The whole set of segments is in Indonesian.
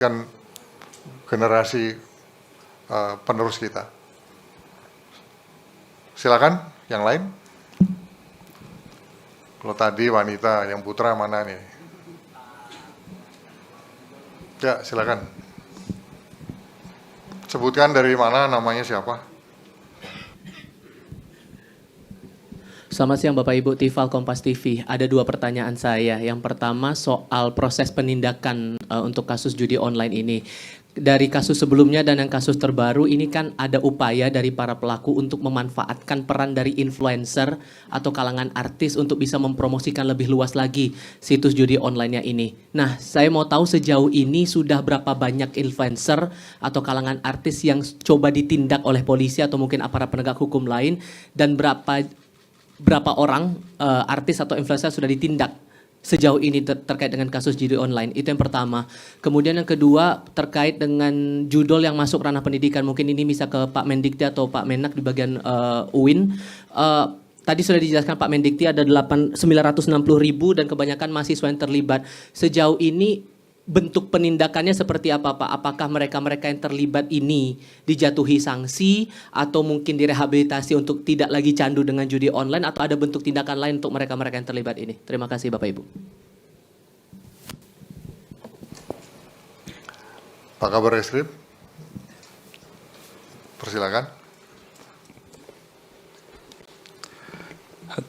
kan generasi penerus kita. Silakan yang lain. Kalau tadi wanita, yang putra mana nih? Ya, silakan. Sebutkan dari mana, namanya siapa? Selamat siang Bapak Ibu, Tifal Kompas TV. Ada 2 pertanyaan saya. Yang pertama soal proses penindakan untuk kasus judi online ini. Dari kasus sebelumnya dan yang kasus terbaru ini kan ada upaya dari para pelaku untuk memanfaatkan peran dari influencer atau kalangan artis untuk bisa mempromosikan lebih luas lagi situs judi online-nya ini. Nah, saya mau tahu sejauh ini sudah berapa banyak influencer atau kalangan artis yang coba ditindak oleh polisi atau mungkin aparat penegak hukum lain, dan berapa orang artis atau influencer sudah ditindak sejauh ini terkait dengan kasus judi online. Itu yang pertama. Kemudian yang kedua terkait dengan judul yang masuk ranah pendidikan. Mungkin ini bisa ke Pak Mendikti atau Pak Menak di bagian UIN. Tadi sudah dijelaskan Pak Mendikti ada 960.000 dan kebanyakan mahasiswa yang terlibat. Sejauh ini bentuk penindakannya seperti apa Pak? Apakah mereka-mereka yang terlibat ini dijatuhi sanksi atau mungkin direhabilitasi untuk tidak lagi candu dengan judi online, atau ada bentuk tindakan lain untuk mereka-mereka yang terlibat ini? Terima kasih Bapak Ibu. Pak Kabar Eskrim, persilakan.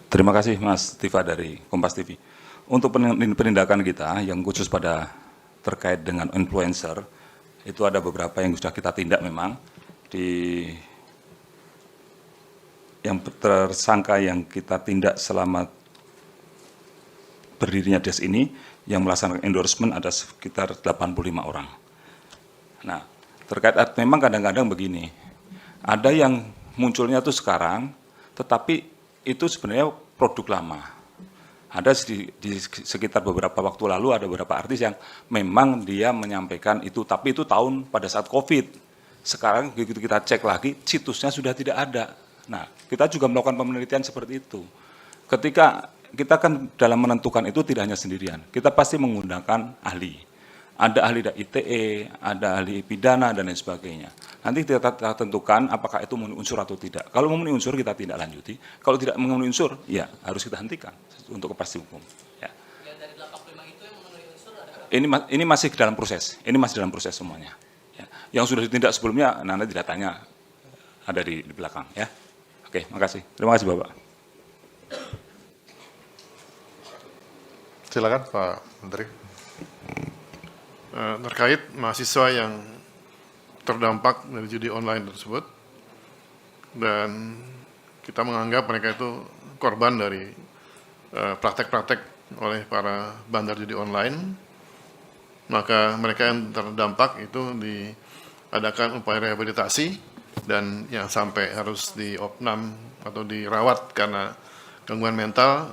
Terima kasih Mas Tifa dari Kompas TV. Untuk penindakan kita yang khusus pada terkait dengan influencer, itu ada beberapa yang sudah kita tindak memang. Yang tersangka yang kita tindak selama berdirinya DES ini, yang melaksanakan endorsement ada sekitar 85 orang. Nah, terkait memang kadang-kadang begini, ada yang munculnya itu sekarang, tetapi itu sebenarnya produk lama. Ada di sekitar beberapa waktu lalu ada beberapa artis yang memang dia menyampaikan itu, tapi itu tahun pada saat COVID. Sekarang begitu kita cek lagi, situsnya sudah tidak ada. Nah, kita juga melakukan penelitian seperti itu. Ketika kita kan dalam menentukan itu tidak hanya sendirian, kita pasti menggunakan ahli. Ada ahli ITE, ada ahli pidana, dan lain sebagainya. Nanti kita tentukan apakah itu memenuhi unsur atau tidak. Kalau memenuhi unsur, kita tidak lanjuti. Kalau tidak memenuhi unsur, ya harus kita hentikan untuk kepastian hukum. Ya. Yang dari 85 itu yang memenuhi unsur ada? Ini masih dalam proses. Ini masih dalam proses semuanya. Ya. Yang sudah ditindak sebelumnya, nanti datanya ada di belakang. Ya. Oke, makasih. Terima kasih Bapak. Silakan Pak Menteri. Terkait mahasiswa yang terdampak dari judi online tersebut, dan kita menganggap mereka itu korban dari praktek-praktek oleh para bandar judi online, maka mereka yang terdampak itu diadakan upaya rehabilitasi, dan yang sampai harus diopnam atau dirawat karena gangguan mental,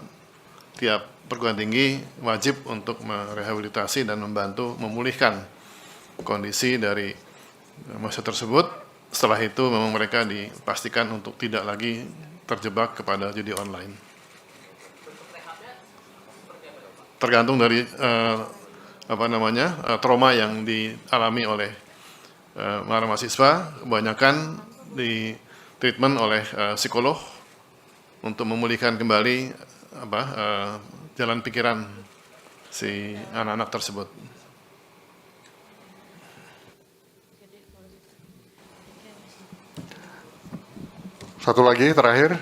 tiap perguruan tinggi wajib untuk merehabilitasi dan membantu memulihkan kondisi dari mahasiswa tersebut. Setelah itu memang mereka dipastikan untuk tidak lagi terjebak kepada judi online. Tergantung dari trauma yang dialami oleh para mahasiswa. Kebanyakan di treatment oleh psikolog untuk memulihkan kembali jalan pikiran si anak-anak tersebut. Satu lagi terakhir.